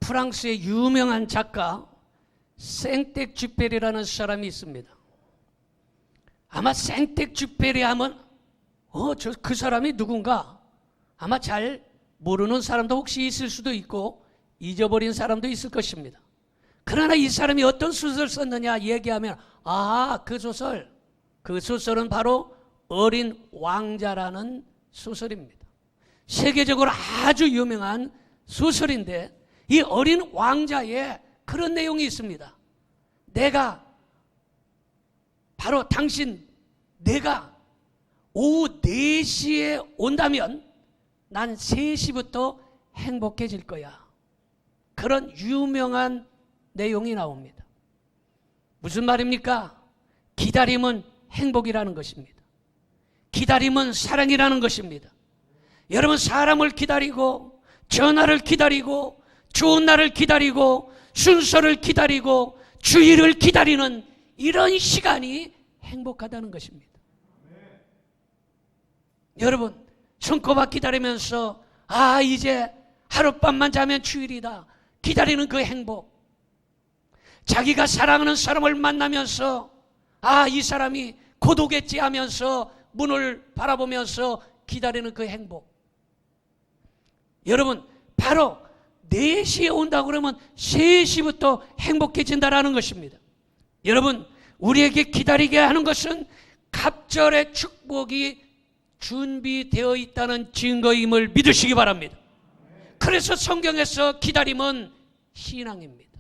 프랑스의 유명한 작가 생텍쥐페리라는 사람이 있습니다. 아마 생텍쥐페리 하면 그 사람이 누군가 아마 잘 모르는 사람도 혹시 있을 수도 있고 잊어버린 사람도 있을 것입니다. 그러나 이 사람이 어떤 소설을 썼느냐 얘기하면 그 소설은 바로 어린 왕자라는 소설입니다. 세계적으로 아주 유명한 소설인데 이 어린 왕자에 그런 내용이 있습니다. 내가 오후 4시에 온다면 난 3시부터 행복해질 거야. 그런 유명한 내용이 나옵니다. 무슨 말입니까? 기다림은 행복이라는 것입니다. 기다림은 사랑이라는 것입니다. 여러분, 사람을 기다리고 전화를 기다리고 좋은 날을 기다리고 순서를 기다리고 주일을 기다리는 이런 시간이 행복하다는 것입니다. 여러분, 손꼽아 기다리면서 이제 하룻밤만 자면 주일이다 기다리는 그 행복, 자기가 사랑하는 사람을 만나면서 이 사람이 고독했지 하면서 문을 바라보면서 기다리는 그 행복, 여러분, 바로 4시에 온다고 그러면 3시부터 행복해진다라는 것입니다. 여러분, 우리에게 기다리게 하는 것은 갑절의 축복이 준비되어 있다는 증거임을 믿으시기 바랍니다. 그래서 성경에서 기다림은 신앙입니다.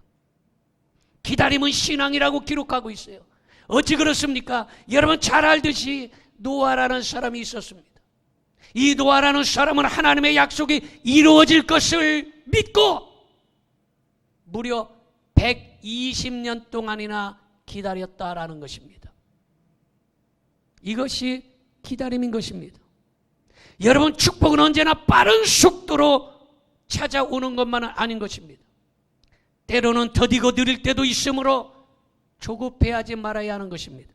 기다림은 신앙이라고 기록하고 있어요. 어찌 그렇습니까? 여러분 잘 알듯이 노아라는 사람이 있었습니다. 이 노아라는 사람은 하나님의 약속이 이루어질 것을 믿고 무려 120년 동안이나 기다렸다라는 것입니다. 이것이 기다림인 것입니다. 여러분, 축복은 언제나 빠른 속도로 찾아오는 것만은 아닌 것입니다. 때로는 더디고 느릴 때도 있으므로 조급해하지 말아야 하는 것입니다.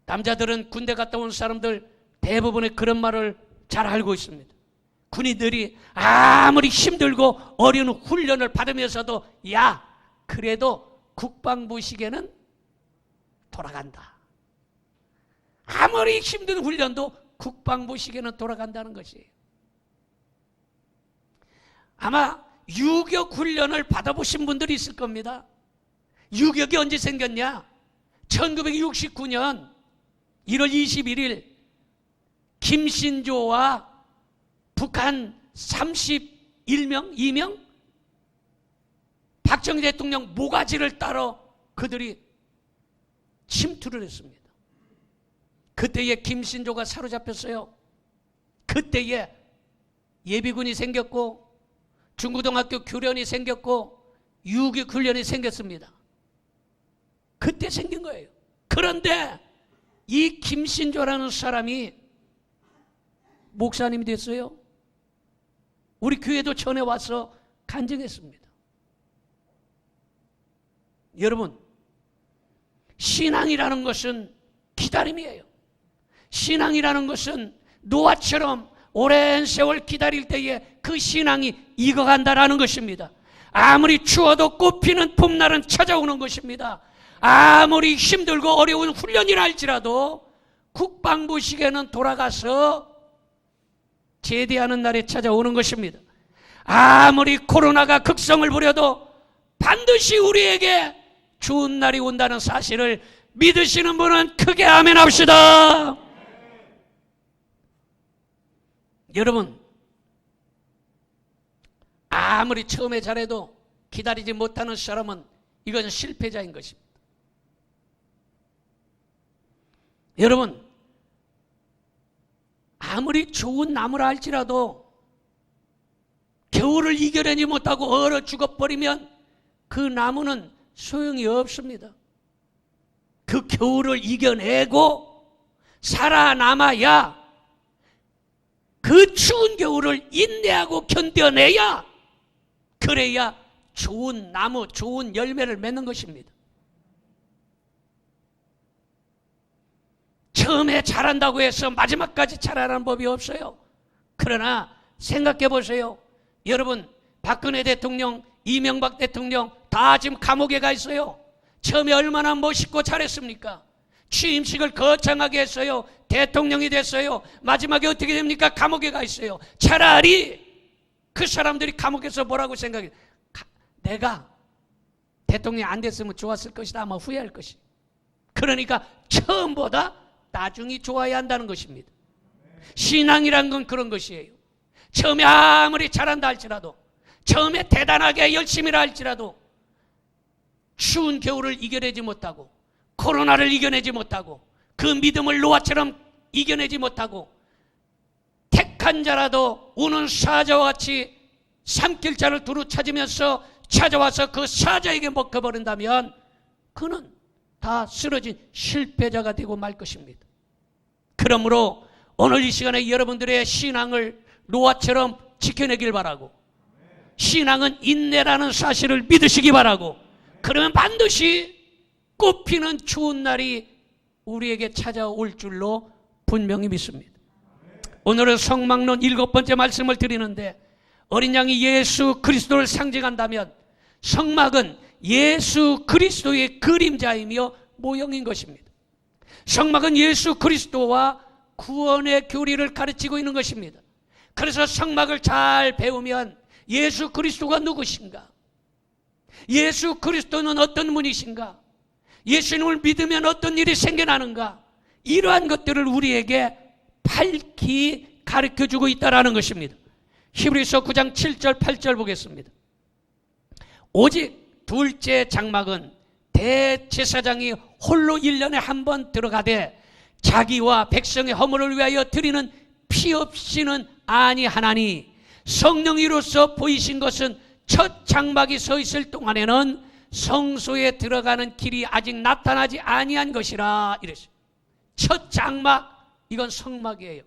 남자들은 군대 갔다 온 사람들 대부분의 그런 말을 잘 알고 있습니다. 군인들이 아무리 힘들고 어려운 훈련을 받으면서도 그래도 국방부 시계는 돌아간다. 아무리 힘든 훈련도 국방부 시계는 돌아간다는 것이에요. 아마 유격 훈련을 받아보신 분들이 있을 겁니다. 유격이 언제 생겼냐? 1969년 1월 21일 김신조와 북한 31명, 2명 박정희 대통령 모가지를 따러 그들이 침투를 했습니다. 그때에 김신조가 사로잡혔어요. 그때에 예비군이 생겼고 중고등학교 교련이 생겼고 유격 훈련이 생겼습니다. 그때 생긴 거예요. 그런데 이 김신조라는 사람이 목사님이 됐어요. 우리 교회도 전해와서 간증했습니다. 여러분, 신앙이라는 것은 기다림이에요. 신앙이라는 것은 노아처럼 오랜 세월 기다릴 때에 그 신앙이 익어간다라는 것입니다. 아무리 추워도 꽃피는 봄날은 찾아오는 것입니다. 아무리 힘들고 어려운 훈련이라 할지라도 국방부 시계는 돌아가서 제대하는 날이 찾아오는 것입니다. 아무리 코로나가 극성을 부려도 반드시 우리에게 좋은 날이 온다는 사실을 믿으시는 분은 크게 아멘 합시다. 여러분, 아무리 처음에 잘해도 기다리지 못하는 사람은 이건 실패자인 것입니다. 여러분, 아무리 좋은 나무라 할지라도 겨울을 이겨내지 못하고 얼어 죽어버리면 그 나무는 소용이 없습니다. 그 겨울을 이겨내고 살아남아야 그 추운 겨울을 인내하고 견뎌내야 그래야 좋은 나무, 좋은 열매를 맺는 것입니다. 처음에 잘한다고 해서 마지막까지 잘하는 법이 없어요. 그러나 생각해 보세요. 여러분, 박근혜 대통령, 이명박 대통령 다 지금 감옥에 가 있어요. 처음에 얼마나 멋있고 잘했습니까? 취임식을 거창하게 했어요. 대통령이 됐어요. 마지막에 어떻게 됩니까? 감옥에 가 있어요. 차라리 그 사람들이 감옥에서 뭐라고 생각해? 내가 대통령이 안 됐으면 좋았을 것이다. 아마 후회할 것이. 그러니까 처음보다 나중이 좋아야 한다는 것입니다. 신앙이란 건 그런 것이에요. 처음에 아무리 잘한다 할지라도, 처음에 대단하게 열심히라 할지라도 추운 겨울을 이겨내지 못하고, 코로나를 이겨내지 못하고, 그 믿음을 노아처럼 이겨내지 못하고, 택한 자라도 우는 사자와 같이 삼킬 자를 두루 찾으면서 찾아와서 그 사자에게 먹혀버린다면 그는 다 쓰러진 실패자가 되고 말 것입니다. 그러므로 오늘 이 시간에 여러분들의 신앙을 노아처럼 지켜내길 바라고, 신앙은 인내라는 사실을 믿으시기 바라고, 그러면 반드시 꽃피는 추운 날이 우리에게 찾아올 줄로 분명히 믿습니다. 오늘은 성막론 7번째 말씀을 드리는데, 어린 양이 예수 그리스도를 상징한다면 성막은 예수 그리스도의 그림자이며 모형인 것입니다. 성막은 예수 그리스도와 구원의 교리를 가르치고 있는 것입니다. 그래서 성막을 잘 배우면 예수 그리스도가 누구신가? 예수 그리스도는 어떤 분이신가? 예수님을 믿으면 어떤 일이 생겨나는가? 이러한 것들을 우리에게 밝히 가르쳐주고 있다는 것입니다. 히브리서 9장 7절 8절 보겠습니다. 오직 둘째 장막은 대제사장이 홀로 1년에 한 번 들어가되 자기와 백성의 허물을 위하여 드리는 피 없이는 아니하나니, 성령이로서 보이신 것은 첫 장막이 서 있을 동안에는 성소에 들어가는 길이 아직 나타나지 아니한 것이라 이랬어요. 첫 장막, 이건 성막이에요.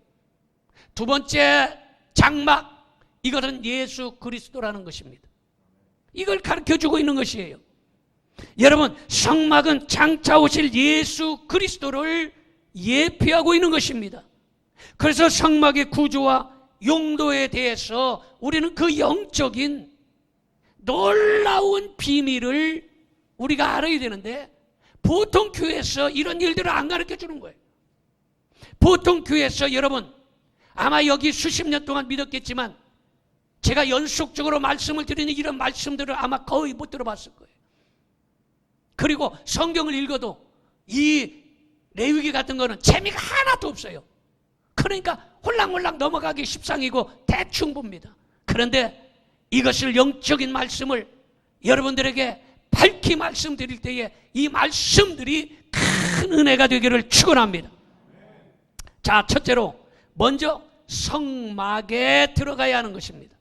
두 번째 장막, 이것은 예수 그리스도라는 것입니다. 이걸 가르쳐주고 있는 것이에요. 여러분, 성막은 장차 오실 예수 그리스도를 예표하고 있는 것입니다. 그래서 성막의 구조와 용도에 대해서 우리는 그 영적인 놀라운 비밀을 우리가 알아야 되는데, 보통 교회에서 이런 일들을 안 가르쳐 주는 거예요. 보통 교회에서, 여러분 아마 여기 수십 년 동안 믿었겠지만 제가 연속적으로 말씀을 드리는 이런 말씀들을 아마 거의 못 들어봤을 거예요. 그리고 성경을 읽어도 이 레위기 같은 거는 재미가 하나도 없어요. 그러니까 홀랑홀랑 넘어가기 십상이고 대충 봅니다. 그런데 이것을, 영적인 말씀을 여러분들에게 밝히 말씀드릴 때에 이 말씀들이 큰 은혜가 되기를 축원합니다. 자, 첫째로 먼저 성막에 들어가야 하는 것입니다.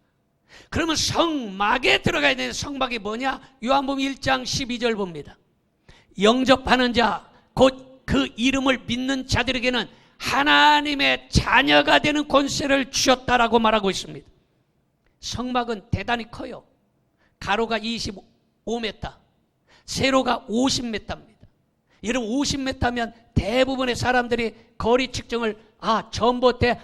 그러면 성막에 들어가야 되는 성막이 뭐냐? 요한복음 1장 12절 봅니다. 영접하는 자, 곧 그 이름을 믿는 자들에게는 하나님의 자녀가 되는 권세를 주셨다라고 말하고 있습니다. 성막은 대단히 커요. 가로가 25m, 세로가 50m입니다. 여러분, 50m면 대부분의 사람들이 거리 측정을, 전봇대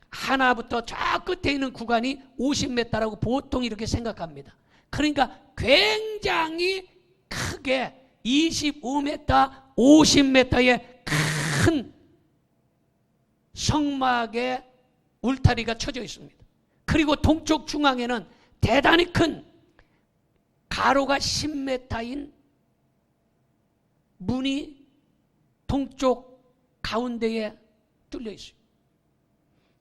하나부터 저 끝에 있는 구간이 50m라고 보통 이렇게 생각합니다. 그러니까 굉장히 크게 25m, 50m의 큰 성막에 울타리가 쳐져 있습니다. 그리고 동쪽 중앙에는 대단히 큰 가로가 10m인 문이 동쪽 가운데에 뚫려 있어요.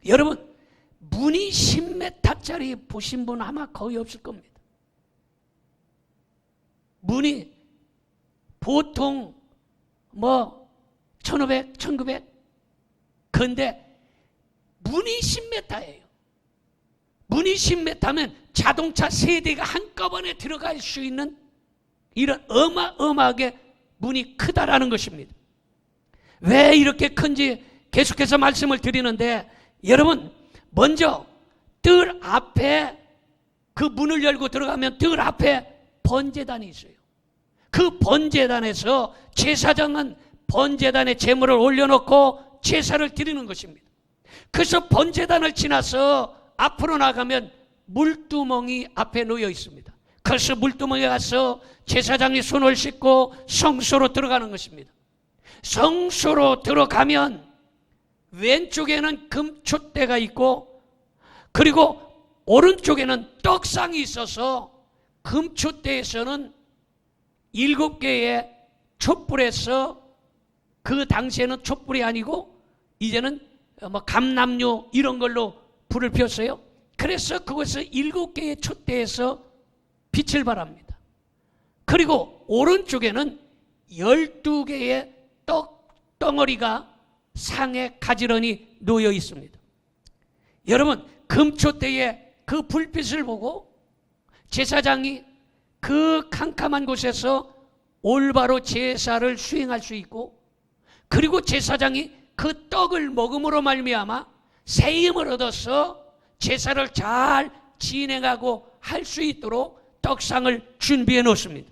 여러분, 문이 10m짜리 보신 분 아마 거의 없을 겁니다. 문이 보통 1500, 1900, 그런데 문이 10m예요. 문이 10m면 자동차 3대가 한꺼번에 들어갈 수 있는 이런 어마어마하게 문이 크다라는 것입니다. 왜 이렇게 큰지 계속해서 말씀을 드리는데, 여러분, 먼저 뜰 앞에, 그 문을 열고 들어가면 뜰 앞에 번제단이 있어요. 그 번제단에서 제사장은 번제단에 제물을 올려놓고 제사를 드리는 것입니다. 그래서 번제단을 지나서 앞으로 나가면 물두멍이 앞에 놓여 있습니다. 그래서 물두멍에 가서 제사장이 손을 씻고 성소로 들어가는 것입니다. 성소로 들어가면 왼쪽에는 금촛대가 있고, 그리고 오른쪽에는 떡상이 있어서 금촛대에서는 7개의 촛불에서, 그 당시에는 촛불이 아니고 이제는 감람유 이런 걸로 불을 피웠어요. 그래서 그것을 7개의 촛대에서 빛을 발합니다. 그리고 오른쪽에는 12개의 떡덩어리가 상에 가지런히 놓여 있습니다. 여러분, 금촛대의 그 불빛을 보고 제사장이 그 캄캄한 곳에서 올바로 제사를 수행할 수 있고, 그리고 제사장이 그 떡을 먹음으로 말미암아 새 힘을 얻어서 제사를 잘 진행하고 할 수 있도록 떡상을 준비해 놓습니다.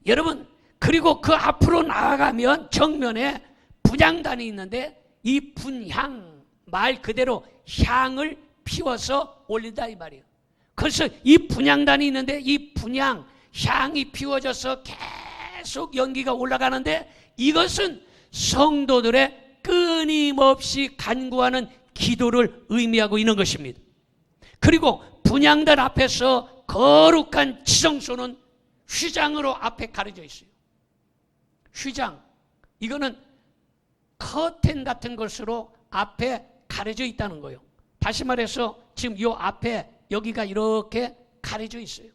여러분, 그리고 그 앞으로 나아가면 정면에 분향단이 있는데, 이 분향, 말 그대로 향을 피워서 올린다 이 말이에요. 그래서 이 분향단이 있는데, 이 분향, 향이 피워져서 계속 연기가 올라가는데, 이것은 성도들의 끊임없이 간구하는 기도를 의미하고 있는 것입니다. 그리고 분향단 앞에서 거룩한 지성소는 휘장으로 앞에 가려져 있어요. 휘장, 이거는 커튼 같은 것으로 앞에 가려져 있다는 거예요. 다시 말해서 지금 이 앞에 여기가 이렇게 가려져 있어요.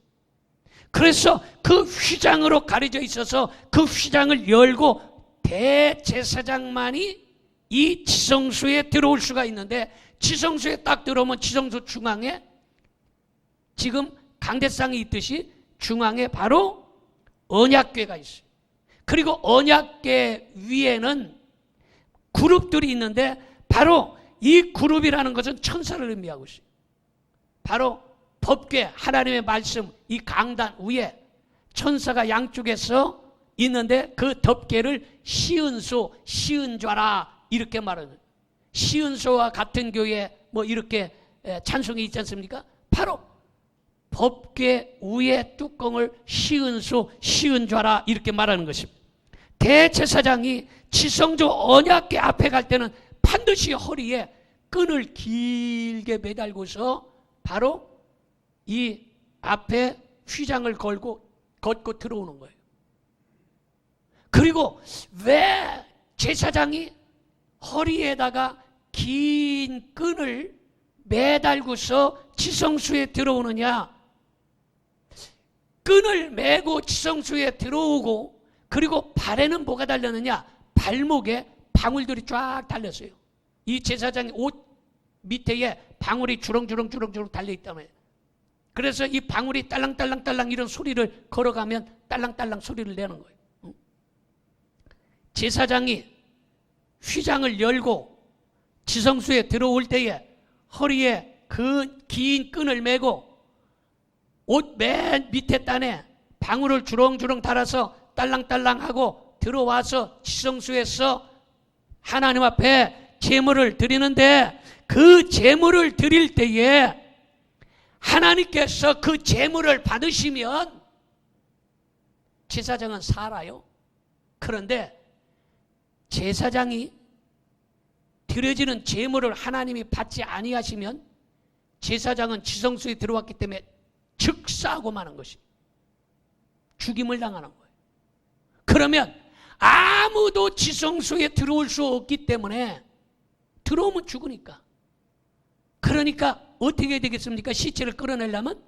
그래서 그 휘장으로 가려져 있어서 그 휘장을 열고 대제사장만이 이 지성소에 들어올 수가 있는데, 지성소에 딱 들어오면 지성소 중앙에 지금 강대상이 있듯이 중앙에 바로 언약궤가 있어요. 그리고 언약궤 위에는 그룹들이 있는데, 바로 이 그룹이라는 것은 천사를 의미하고 있어요. 바로 법궤, 하나님의 말씀, 이 강단 위에 천사가 양쪽에서 있는데, 그 덮개를 시은소, 시은좌라 이렇게 말하는, 시은소와 같은 교회 이렇게 찬송이 있지 않습니까? 바로 법궤 위에 뚜껑을 시은소, 시은좌라 이렇게 말하는 것입니다. 대제사장이 지성소 언약궤 앞에 갈 때는 반드시 허리에 끈을 길게 매달고서 바로 이 앞에 휘장을 걷고 들어오는 거예요. 그리고 왜 제사장이 허리에다가 긴 끈을 매달고서 지성소에 들어오느냐? 끈을 매고 지성소에 들어오고, 그리고 발에는 뭐가 달렸느냐? 발목에 방울들이 쫙 달렸어요. 이 제사장의 옷 밑에 방울이 주렁주렁 달려있다며. 그래서 이 방울이 딸랑딸랑딸랑 이런 소리를 걸어가면 딸랑딸랑 소리를 내는 거예요. 제사장이 휘장을 열고 지성소에 들어올 때에 허리에 그 긴 끈을 매고 옷 맨 밑에 단에 방울을 주렁주렁 달아서 딸랑딸랑하고 들어와서 지성소에서 하나님 앞에 제물을 드리는데, 그 제물을 드릴 때에 하나님께서 그 제물을 받으시면 제사장은 살아요. 그런데 제사장이 드려지는 제물을 하나님이 받지 아니하시면 제사장은 지성소에 들어왔기 때문에 즉사하고 마는 것이, 죽임을 당하는 거예요. 그러면 아무도 지성소에 들어올 수 없기 때문에, 들어오면 죽으니까. 그러니까 어떻게 해야 되겠습니까? 시체를 끌어내려면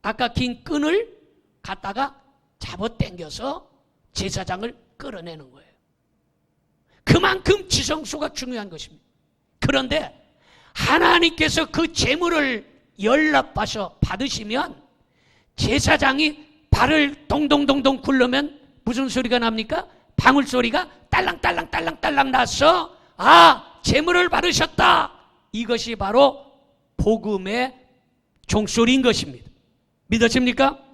아까 긴 끈을 갖다가 잡아당겨서 제사장을 끌어내는 거예요. 그만큼 지성소가 중요한 것입니다. 그런데 하나님께서 그 제물을 연락받아서 받으시면 제사장이 발을 동동동동 굴르면 무슨 소리가 납니까? 방울 소리가 딸랑딸랑딸랑딸랑 나서, 아, 제물을 받으셨다. 이것이 바로 복음의 종소리인 것입니다. 믿으십니까?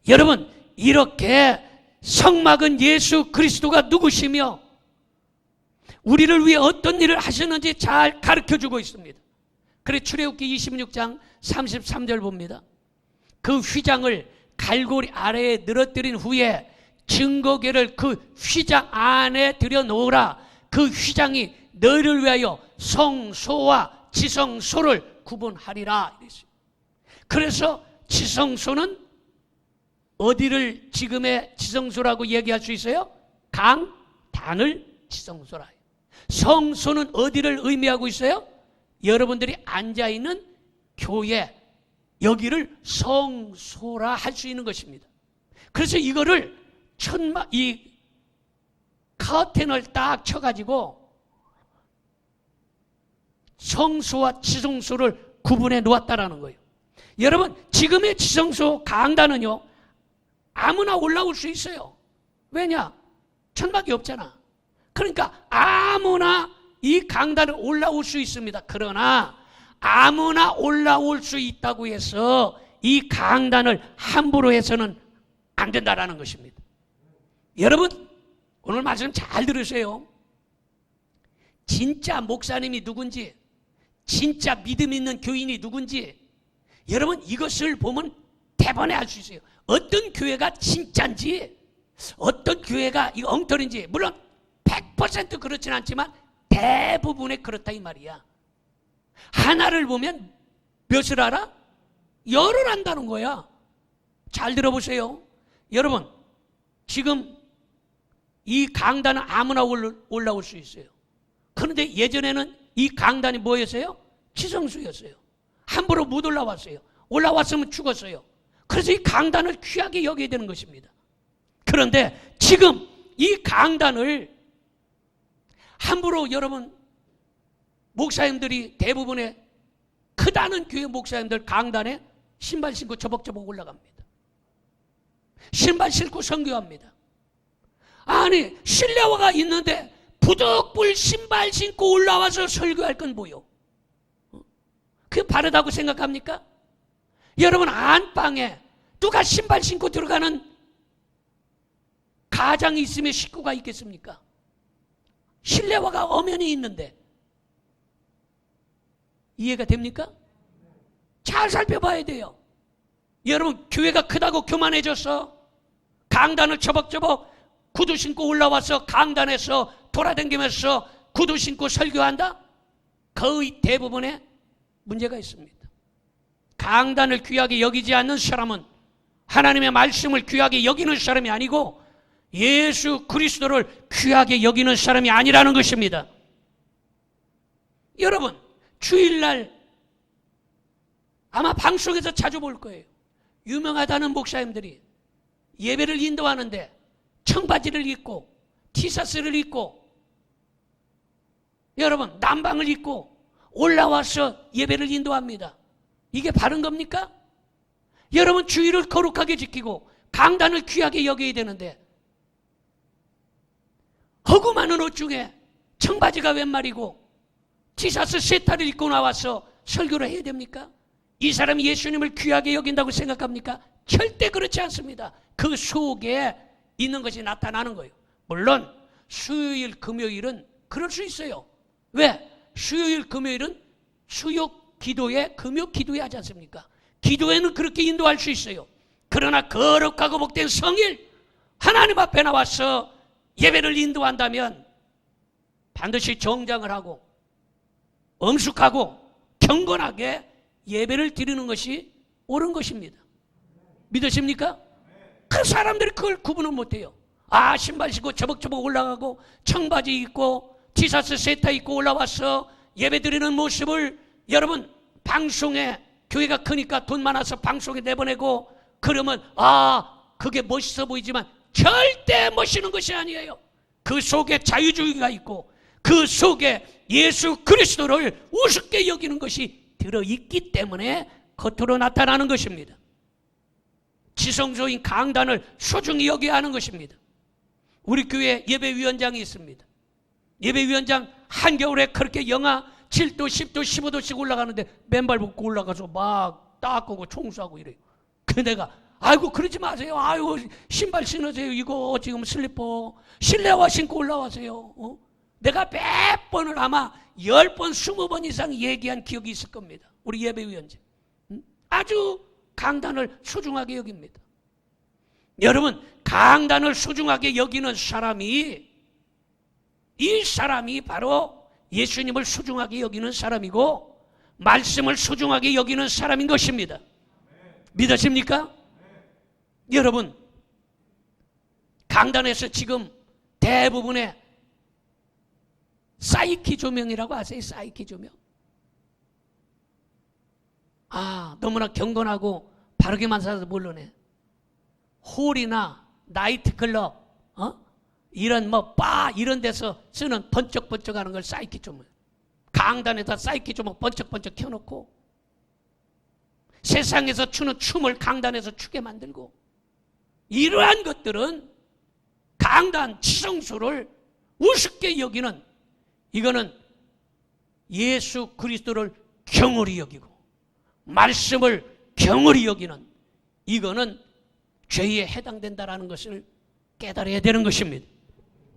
여러분, 이렇게 성막은 예수 그리스도가 누구시며 우리를 위해 어떤 일을 하셨는지 잘 가르쳐주고 있습니다. 그래 출애굽기 26장 33절 봅니다. 그 휘장을 갈고리 아래에 늘어뜨린 후에 증거궤를 그 휘장 안에 들여놓으라. 그 휘장이 너희를 위하여 성소와 지성소를 구분하리라. 그래서 지성소는 어디를 지금의 지성소라고 얘기할 수 있어요? 강단을 지성소라. 성소는 어디를 의미하고 있어요? 여러분들이 앉아있는 교회, 여기를 성소라 할 수 있는 것입니다. 그래서 이거를 이 커튼을 딱 쳐가지고 성소와 지성소를 구분해 놓았다라는 거예요. 여러분, 지금의 지성소 강단은요, 아무나 올라올 수 있어요. 왜냐? 천막이 없잖아. 그러니까 아무나 이 강단을 올라올 수 있습니다. 그러나 아무나 올라올 수 있다고 해서 이 강단을 함부로 해서는 안 된다라는 것입니다. 여러분, 오늘 말씀 잘 들으세요. 진짜 목사님이 누군지, 진짜 믿음 있는 교인이 누군지, 여러분 이것을 보면 대번에 알 수 있어요. 어떤 교회가 진짜인지, 어떤 교회가 이 엉터리인지. 물론 100% 그렇진 않지만 대부분의 그렇다 이 말이야. 하나를 보면 몇을 알아? 열을 안다는 거야. 잘 들어보세요. 여러분, 지금 이 강단은 아무나 올라올 수 있어요. 그런데 예전에는 이 강단이 뭐였어요? 지성소였어요. 함부로 못 올라왔어요. 올라왔으면 죽었어요. 그래서 이 강단을 귀하게 여겨야 되는 것입니다. 그런데 지금 이 강단을 함부로, 여러분, 목사님들이 대부분의 크다는 교회 목사님들 강단에 신발 신고 저벅저벅 올라갑니다. 신발 신고 선교합니다. 아니, 실내화가 있는데 부득불 신발 신고 올라와서 설교할 건 뭐요? 그게 바르다고 생각합니까? 여러분, 안방에 누가 신발 신고 들어가는 가장이 있으면 식구가 있겠습니까? 실내화가 엄연히 있는데. 이해가 됩니까? 잘 살펴봐야 돼요. 여러분, 교회가 크다고 교만해졌어? 강단을 처벅처벅 구두 신고 올라와서 강단에서 돌아다니면서 구두 신고 설교한다? 거의 대부분의 문제가 있습니다. 강단을 귀하게 여기지 않는 사람은 하나님의 말씀을 귀하게 여기는 사람이 아니고 예수 그리스도를 귀하게 여기는 사람이 아니라는 것입니다. 여러분, 주일날 아마 방송에서 자주 볼 거예요. 유명하다는 목사님들이 예배를 인도하는데 청바지를 입고 티셔츠를 입고, 여러분, 남방을 입고 올라와서 예배를 인도합니다. 이게 바른 겁니까? 여러분, 주일을 거룩하게 지키고 강단을 귀하게 여겨야 되는데 허구 많은 옷 중에 청바지가 웬 말이고 티셔츠 세타를 입고 나와서 설교를 해야 됩니까? 이 사람이 예수님을 귀하게 여긴다고 생각합니까? 절대 그렇지 않습니다. 그 속에 있는 것이 나타나는 거예요. 물론 수요일, 금요일은 그럴 수 있어요. 왜? 수요일, 금요일은 수요 기도회, 금요 기도회 하지 않습니까? 기도회는 그렇게 인도할 수 있어요. 그러나 거룩하고 복된 성일, 하나님 앞에 나와서 예배를 인도한다면 반드시 정장을 하고 엄숙하고 경건하게 예배를 드리는 것이 옳은 것입니다. 믿으십니까? 그 사람들이 그걸 구분을 못해요. 아, 신발 신고 저벅저벅 올라가고 청바지 입고 티셔츠 세타 입고 올라와서 예배 드리는 모습을 여러분 방송에, 교회가 크니까 돈 많아서 방송에 내보내고 그러면 그게 멋있어 보이지만 절대 멋있는 것이 아니에요. 그 속에 자유주의가 있고 그 속에 예수 그리스도를 우습게 여기는 것이 들어있기 때문에 겉으로 나타나는 것입니다. 지성소인 강단을 소중히 여겨야 하는 것입니다. 우리 교회에 예배위원장이 있습니다. 예배위원장 한겨울에 그렇게 영하 7도, 10도, 15도씩 올라가는데 맨발 벗고 올라가서 막 닦고 청소하고 이래요. 그 내가 아이고 그러지 마세요. 아이고 신발 신으세요. 이거 지금 슬리퍼 실내화 신고 올라와세요. 내가 100번을 아마 10번, 20번 이상 얘기한 기억이 있을 겁니다. 우리 예배위원장. 아주 강단을 소중하게 여깁니다. 여러분, 강단을 소중하게 여기는 사람이, 이 사람이 바로 예수님을 소중하게 여기는 사람이고 말씀을 소중하게 여기는 사람인 것입니다. 믿으십니까? 여러분, 강단에서 지금 대부분의 사이키 조명이라고 아세요? 사이키 조명. 너무나 경건하고 바르게만 살아서 모르네. 홀이나 나이트클럽, 이런 바 이런 데서 쓰는 번쩍번쩍하는 걸 사이키 조명. 강단에다 사이키 조명 번쩍번쩍 켜놓고 세상에서 추는 춤을 강단에서 추게 만들고, 이러한 것들은 강단 지성소를 우습게 여기는, 이거는 예수 그리스도를 경홀히 여기고 말씀을 경홀히 여기는, 이거는 죄에 해당된다라는 것을 깨달아야 되는 것입니다.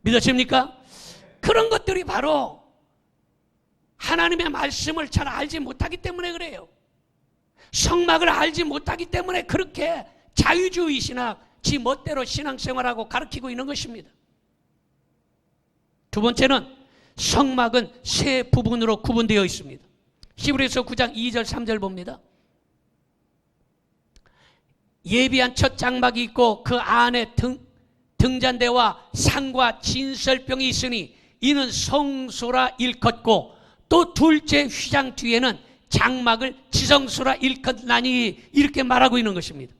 믿으십니까? 그런 것들이 바로 하나님의 말씀을 잘 알지 못하기 때문에 그래요. 성막을 알지 못하기 때문에 그렇게 자유주의 신학, 지 멋대로 신앙생활하고 가르치고 있는 것입니다. 두 번째는 성막은 세 부분으로 구분되어 있습니다. 히브리서 9장 2절 3절 봅니다. 예비한 첫 장막이 있고 그 안에 등잔대와 상과 진설병이 있으니 이는 성소라 일컫고, 또 둘째 휘장 뒤에는 장막을 지성소라 일컫나니, 이렇게 말하고 있는 것입니다.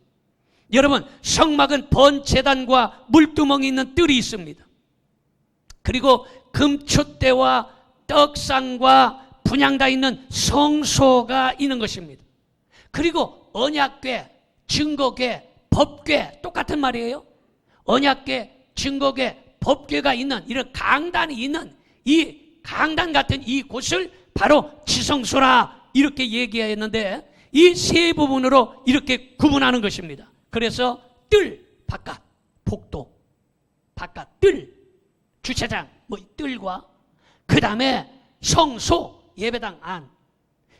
여러분, 성막은 번제단과 물두멍이 있는 뜰이 있습니다. 그리고 금촛대와 떡상과 분향다 있는 성소가 있는 것입니다. 그리고 언약궤, 증거궤, 법궤, 똑같은 말이에요. 언약궤, 증거궤, 법궤가 있는 이런 강단이 있는 이 강단 같은 이 곳을 바로 지성소라 이렇게 얘기했는데, 이 세 부분으로 이렇게 구분하는 것입니다. 그래서 뜰, 바깥, 복도, 바깥, 뜰, 주차장, 뜰과 그 다음에 성소, 예배당 안,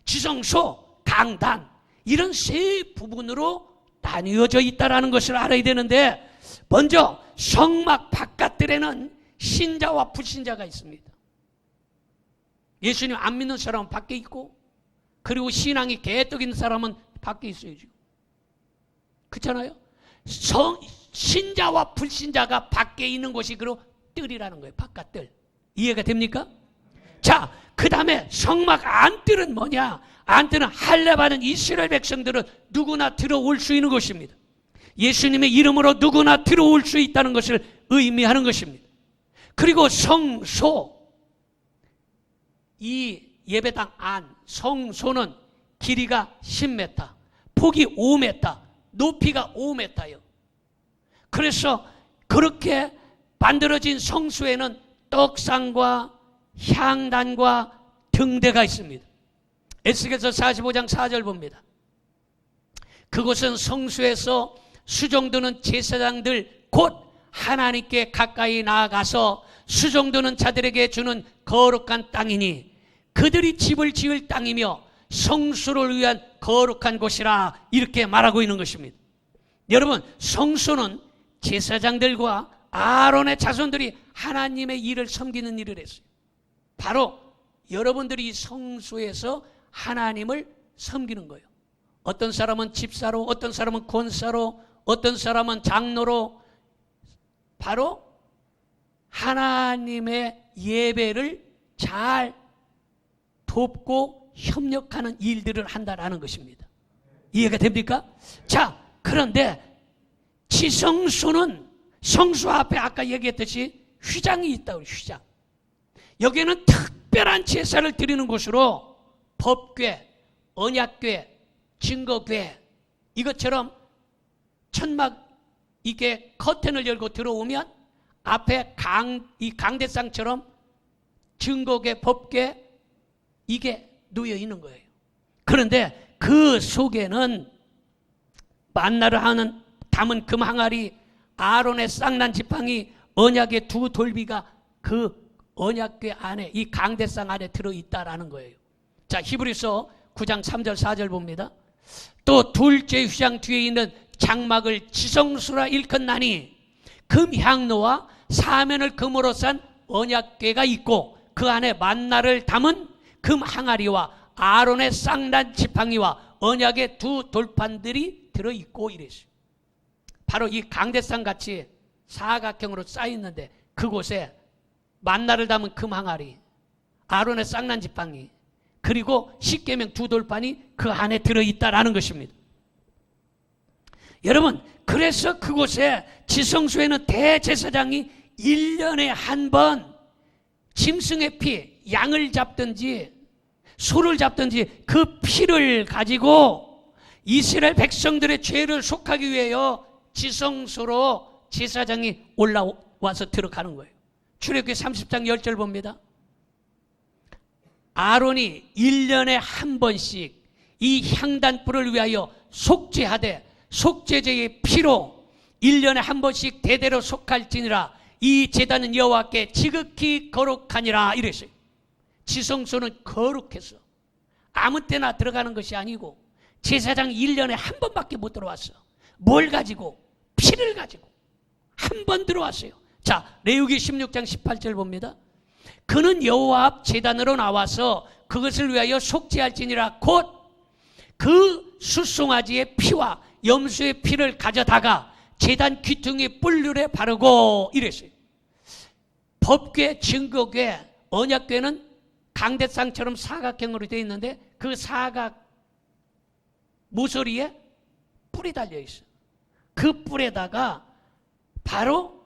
지성소, 강단, 이런 세 부분으로 나뉘어져 있다는 것을 알아야 되는데, 먼저 성막 바깥들에는 신자와 불신자가 있습니다. 예수님 안 믿는 사람은 밖에 있고, 그리고 신앙이 개떡 있는 사람은 밖에 있어야죠. 그렇잖아요? 신자와 불신자가 밖에 있는 곳이 그로 뜰이라는 거예요. 바깥뜰. 이해가 됩니까? 자, 그 다음에 성막 안뜰은 뭐냐? 안뜰은 할례받은 이스라엘 백성들은 누구나 들어올 수 있는 것입니다. 예수님의 이름으로 누구나 들어올 수 있다는 것을 의미하는 것입니다. 그리고 성소, 이 예배당 안, 성소는 길이가 10m, 폭이 5m, 높이가 5m예요. 그래서 그렇게 만들어진 성소에는 떡상과 향단과 등대가 있습니다. 에스겔서 45장 4절 봅니다. 그곳은 성소에서 수종드는 제사장들 곧 하나님께 가까이 나아가서 수종드는 자들에게 주는 거룩한 땅이니 그들이 집을 지을 땅이며 성소를 위한 거룩한 곳이라, 이렇게 말하고 있는 것입니다. 여러분, 성소는 제사장들과 아론의 자손들이 하나님의 일을 섬기는 일을 했어요. 바로 여러분들이 이 성소에서 하나님을 섬기는 거예요. 어떤 사람은 집사로, 어떤 사람은 권사로, 어떤 사람은 장로로, 바로 하나님의 예배를 잘 돕고 협력하는 일들을 한다라는 것입니다. 이해가 됩니까? 자, 그런데 지성소는 성소 앞에 아까 얘기했듯이 휘장이 있다고. 휘장. 여기는 특별한 제사를 드리는 곳으로 법궤, 언약궤, 증거궤, 이것처럼 천막 이게 커튼을 열고 들어오면 앞에 이 강대상처럼 증거궤, 법궤, 이게 놓여 있는 거예요. 그런데 그 속에는 만나를 담은 금 항아리, 아론의 쌍난 지팡이, 언약의 두 돌비가 그 언약궤 안에, 이 강대상 안에 들어있다라는 거예요. 자, 히브리서 9장 3절 4절 봅니다. 또 둘째 휘장 뒤에 있는 장막을 지성소라 일컫나니 금 향로와 사면을 금으로 싼 언약궤가 있고 그 안에 만나를 담은 금 항아리와 아론의 쌍난 지팡이와 언약의 두 돌판들이 들어있고 이랬어요. 바로 이 강대상 같이 사각형으로 쌓여있는데 그곳에 만나를 담은 금 항아리, 아론의 쌍난 지팡이, 그리고 십계명 두 돌판이 그 안에 들어있다라는 것입니다. 여러분, 그래서 그곳에 지성소에는 대제사장이 1년에 한 번 짐승의 피, 양을 잡든지 소를 잡든지 그 피를 가지고 이스라엘 백성들의 죄를 속하기 위하여 지성소로 제사장이 올라와서 들어가는 거예요. 출애굽기 30장 10절 봅니다. 아론이 1년에 한 번씩 이 향단불을 위하여 속죄하되 속죄제의 피로 1년에 한 번씩 대대로 속할지니라. 이 제단은 여호와께 지극히 거룩하니라 이랬어요. 지성소는 거룩해서 아무 때나 들어가는 것이 아니고 제사장이 1년에 한 번밖에 못 들어왔어. 뭘 가지고? 피를 가지고 한 번 들어왔어요. 자, 레위기 16장 18절 봅니다. 그는 여호와 앞 제단으로 나와서 그것을 위하여 속죄할지니라. 곧 그 숫송아지의 피와 염소의 피를 가져다가 제단 귀퉁이 뿔률에 바르고 이랬어요. 법궤, 증거궤, 언약궤는 강대상처럼 사각형으로 되어 있는데 그 사각 모서리에 뿔이 달려 있어요. 그 뿔에다가 바로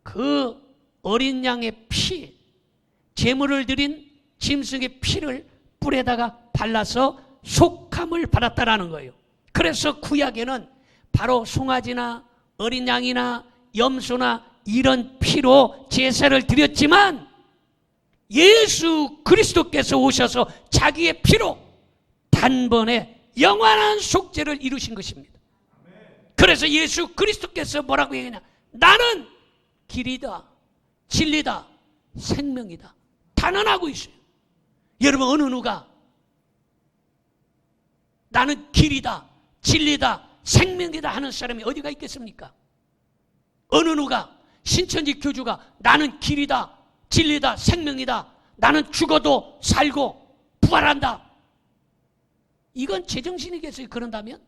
그 어린 양의 피, 제물을 드린 짐승의 피를 뿔에다가 발라서 속함을 받았다라는 거예요. 그래서 구약에는 바로 송아지나 어린 양이나 염소나 이런 피로 제사를 드렸지만 예수 그리스도께서 오셔서 자기의 피로 단번에 영원한 속죄를 이루신 것입니다. 그래서 예수 그리스도께서 뭐라고 얘기하냐? 나는 길이다, 진리다, 생명이다 단언하고 있어요. 여러분, 어느 누가 나는 길이다, 진리다, 생명이다 하는 사람이 어디가 있겠습니까? 어느 누가 신천지 교주가 나는 길이다, 진리다, 생명이다, 나는 죽어도 살고 부활한다. 이건 제정신이겠어요? 그런다면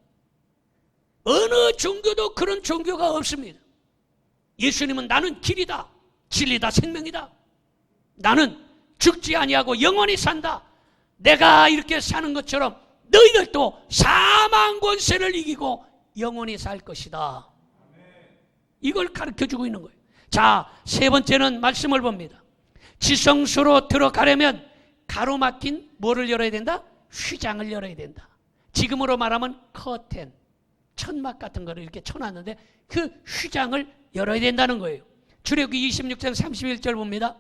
어느 종교도 그런 종교가 없습니다. 예수님은 나는 길이다, 진리다, 생명이다. 나는 죽지 아니하고 영원히 산다. 내가 이렇게 사는 것처럼 너희들도 사망 권세를 이기고 영원히 살 것이다. 이걸 가르쳐주고 있는 거예요. 자, 세 번째는 말씀을 봅니다. 지성소로 들어가려면 가로막힌 뭐를 열어야 된다? 휘장을 열어야 된다. 지금으로 말하면 커튼, 천막 같은 거를 이렇게 쳐놨는데 그 휘장을 열어야 된다는 거예요. 출애굽기 26장 31절 봅니다.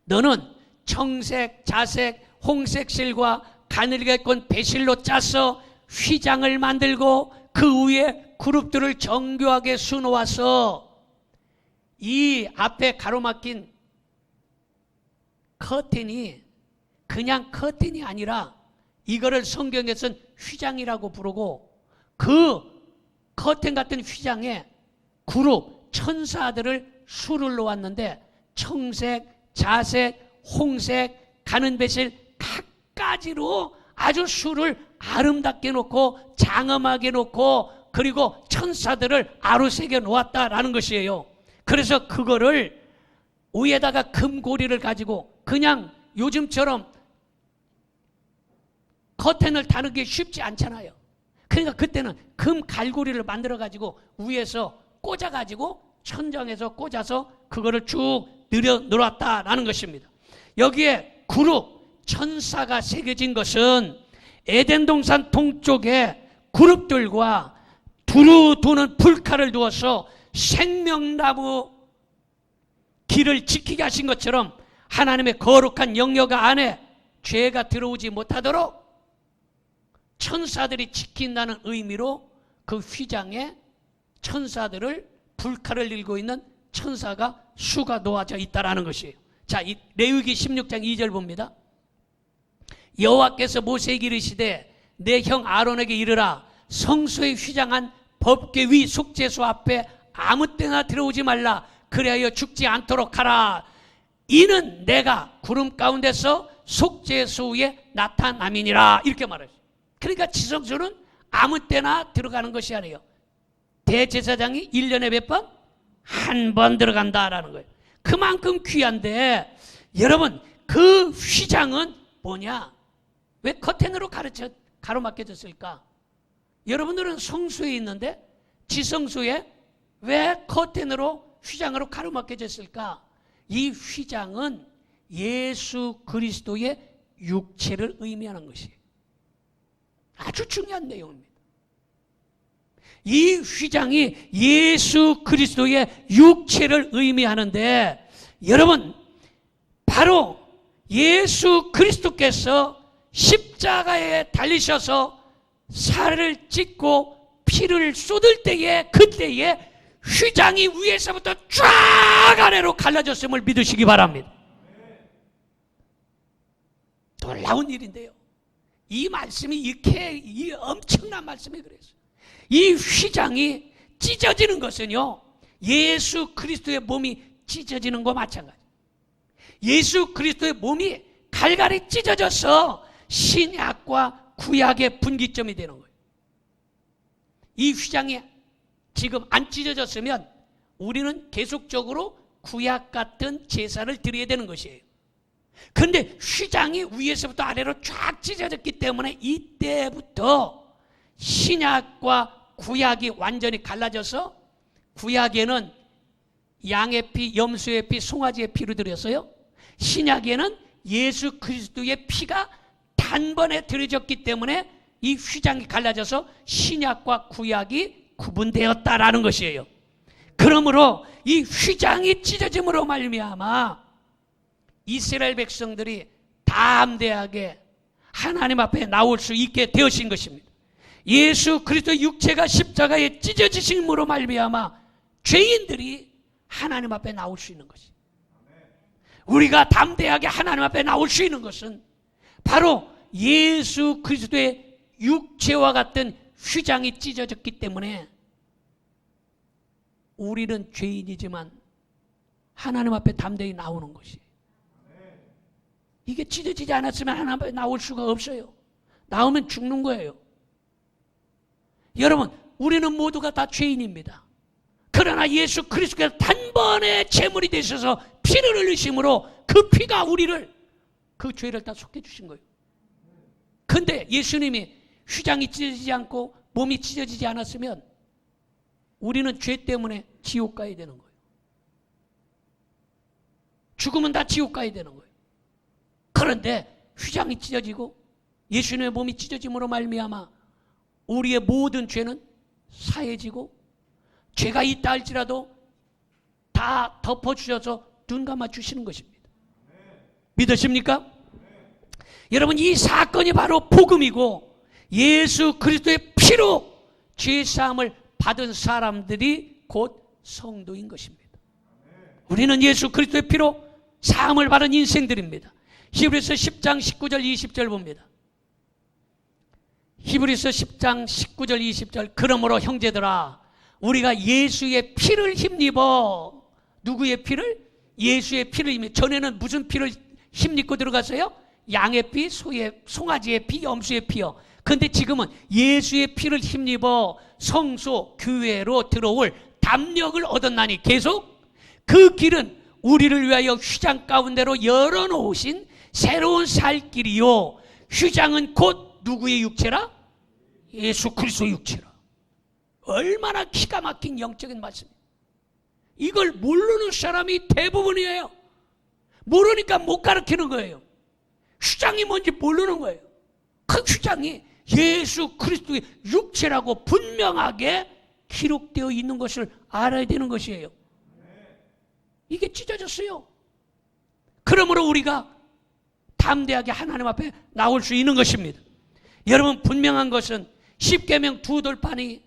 너는 청색, 자색, 홍색 실과 가늘게 꼰 배실로 짜서 휘장을 만들고 그 위에 그룹들을 정교하게 수놓아서 이 앞에 가로막힌 커튼이 그냥 커튼이 아니라 이거를 성경에서는 휘장이라고 부르고 그 커튼 같은 휘장에 그룹 천사들을 수를 놓았는데 청색, 자색, 홍색, 가는 배실 각가지로 아주 수를 아름답게 놓고 장엄하게 놓고 그리고 천사들을 아로새겨 놓았다라는 것이에요. 그래서 그거를 위에다가 금고리를 가지고 그냥 요즘처럼 커튼을 다는 게 쉽지 않잖아요. 그러니까 그때는 금 갈고리를 만들어 가지고 위에서 꽂아 가지고 천장에서 꽂아서 그거를 쭉 늘어놨다라는 것입니다. 여기에 그룹 천사가 새겨진 것은 에덴 동산 동쪽에 그룹들과 두루 도는 불칼을 두어서 생명나무 길을 지키게 하신 것처럼 하나님의 거룩한 영역 안에 죄가 들어오지 못하도록 천사들이 지킨다는 의미로 그 휘장에 천사들을 불칼을 들고 있는 천사가 수가 놓아져 있다라는 것이에요. 자, 이 레위기 16장 2절 봅니다. 여호와께서 모세에게 이르시되 내 형 아론에게 이르라. 성소에 휘장한 법궤 위 속죄소 앞에 아무 때나 들어오지 말라. 그리하여 죽지 않도록 하라. 이는 내가 구름 가운데서 속죄소 위에 나타남이니라. 이렇게 말했어요. 그러니까 지성소는 아무 때나 들어가는 것이 아니에요. 대제사장이 1년에 몇 번? 한 번 들어간다라는 거예요. 그만큼 귀한데, 여러분, 그 휘장은 뭐냐? 왜 커튼으로 가로막혀졌을까? 여러분들은 성소에 있는데 지성소에 왜 커튼으로 휘장으로 가로막혀졌을까? 이 휘장은 예수 그리스도의 육체를 의미하는 것이에요. 아주 중요한 내용입니다. 이 휘장이 예수 그리스도의 육체를 의미하는데, 여러분, 바로 예수 그리스도께서 십자가에 달리셔서 살을 찢고 피를 쏟을 때에, 그때에 휘장이 위에서부터 쫙 아래로 갈라졌음을 믿으시기 바랍니다. 놀라운 일인데요. 이 말씀이 이렇게 이 엄청난 말씀이 그랬어요. 이 휘장이 찢어지는 것은요, 예수 그리스도의 몸이 찢어지는 것과 마찬가지. 예수 그리스도의 몸이 갈갈이 찢어져서 신약과 구약의 분기점이 되는 거예요. 이 휘장이 지금 안 찢어졌으면 우리는 계속적으로 구약 같은 제사를 드려야 되는 것이에요. 그런데 휘장이 위에서부터 아래로 쫙 찢어졌기 때문에 이때부터 신약과 구약이 완전히 갈라져서, 구약에는 양의 피, 염소의 피, 송아지의 피로 드렸어요. 신약에는 예수 그리스도의 피가 단번에 드려졌기 때문에 이 휘장이 갈라져서 신약과 구약이 구분되었다라는 것이에요. 그러므로 이 휘장이 찢어짐으로 말미암아 이스라엘 백성들이 담대하게 하나님 앞에 나올 수 있게 되어진 것입니다. 예수 그리스도의 육체가 십자가에 찢어지심으로 말미암아 죄인들이 하나님 앞에 나올 수 있는 것이, 우리가 담대하게 하나님 앞에 나올 수 있는 것은 바로 예수 그리스도의 육체와 같은 휘장이 찢어졌기 때문에 우리는 죄인이지만 하나님 앞에 담대히 나오는 것이, 이게 찢어지지 않았으면 하나님 앞에 나올 수가 없어요. 나오면 죽는 거예요. 여러분, 우리는 모두가 다 죄인입니다. 그러나 예수 그리스도께서 단번에 제물이 되셔서 피를 흘리심으로 그 피가 우리를, 그 죄를 다 속해 주신 거예요. 근데 예수님이 휘장이 찢어지지 않고 몸이 찢어지지 않았으면 우리는 죄 때문에 지옥 가야 되는 거예요. 죽으면 다 지옥 가야 되는 거예요. 그런데 휘장이 찢어지고 예수님의 몸이 찢어짐으로 말미암아 우리의 모든 죄는 사해지고, 죄가 있다 할지라도 다 덮어주셔서 눈 감아 주시는 것입니다. 믿으십니까? 여러분, 이 사건이 바로 복음이고 예수 그리스도의 피로 죄사함을 받은 사람들이 곧 성도인 것입니다. 우리는 예수 그리스도의 피로 사함을 받은 인생들입니다. 히브리서 10장 19절 20절 봅니다. 히브리서 10장 19절 20절. 그러므로 형제들아, 우리가 예수의 피를 힘입어. 누구의 피를? 예수의 피를 힘입어. 전에는 무슨 피를 힘입고 들어갔어요? 양의 피, 송아지의 피, 염소의 피요. 그런데 지금은 예수의 피를 힘입어 성소, 교회로 들어올 담력을 얻었나니, 계속 그 길은 우리를 위하여 휘장 가운데로 열어놓으신 새로운 살 길이요. 휘장은 곧 누구의 육체라? 예수 그리스도의 육체라. 얼마나 기가 막힌 영적인 말씀이에요. 이걸 모르는 사람이 대부분이에요. 모르니까 못 가르치는 거예요. 휘장이 뭔지 모르는 거예요. 그 휘장이 예수 그리스도의 육체라고 분명하게 기록되어 있는 것을 알아야 되는 것이에요. 이게 찢어졌어요. 그러므로 우리가 담대하게 하나님 앞에 나올 수 있는 것입니다. 여러분, 분명한 것은 십계명 두 돌판이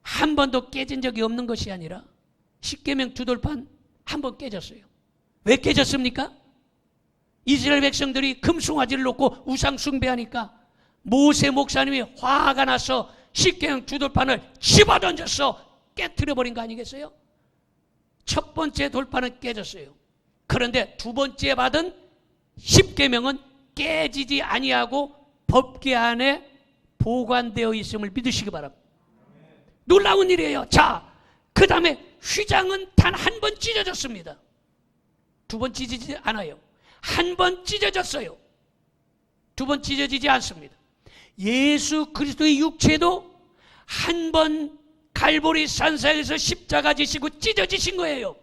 한 번도 깨진 적이 없는 것이 아니라 십계명 두 돌판 한 번 깨졌어요. 왜 깨졌습니까? 이스라엘 백성들이 금송아지를 놓고 우상 숭배하니까 모세 목사님이 화가 나서 십계명 두 돌판을 집어던져서 깨트려버린 거 아니겠어요? 첫 번째 돌판은 깨졌어요. 그런데 두 번째 받은 십계명은 깨지지 아니하고 법궤 안에 보관되어 있음을 믿으시기 바랍니다. 놀라운 일이에요. 자, 그 다음에 휘장은 단 한 번 찢어졌습니다. 두 번 찢어지지 않아요. 한 번 찢어졌어요. 두 번 찢어지지 않습니다. 예수 그리스도의 육체도 한 번 갈보리 산사에서 십자가 지시고 찢어지신 거예요.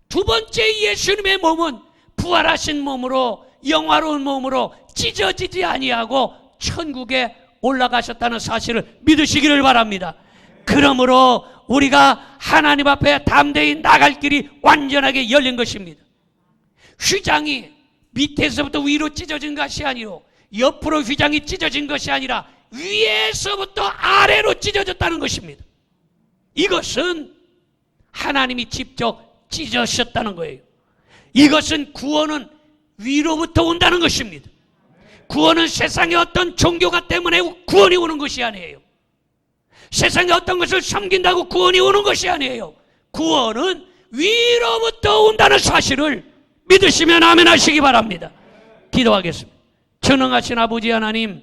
두 번째 예수님의 몸은 부활하신 몸으로, 영화로운 몸으로 찢어지지 아니하고 천국에 올라가셨다는 사실을 믿으시기를 바랍니다. 그러므로 우리가 하나님 앞에 담대히 나갈 길이 완전하게 열린 것입니다. 휘장이 밑에서부터 위로 찢어진 것이 아니고 옆으로 휘장이 찢어진 것이 아니라 위에서부터 아래로 찢어졌다는 것입니다. 이것은 하나님이 직접 찢으셨다는 거예요. 이것은 구원은 위로부터 온다는 것입니다. 구원은 세상의 어떤 종교가 때문에 구원이 오는 것이 아니에요. 세상의 어떤 것을 섬긴다고 구원이 오는 것이 아니에요. 구원은 위로부터 온다는 사실을 믿으시면 아멘 하시기 바랍니다. 기도하겠습니다. 전능하신 아버지 하나님,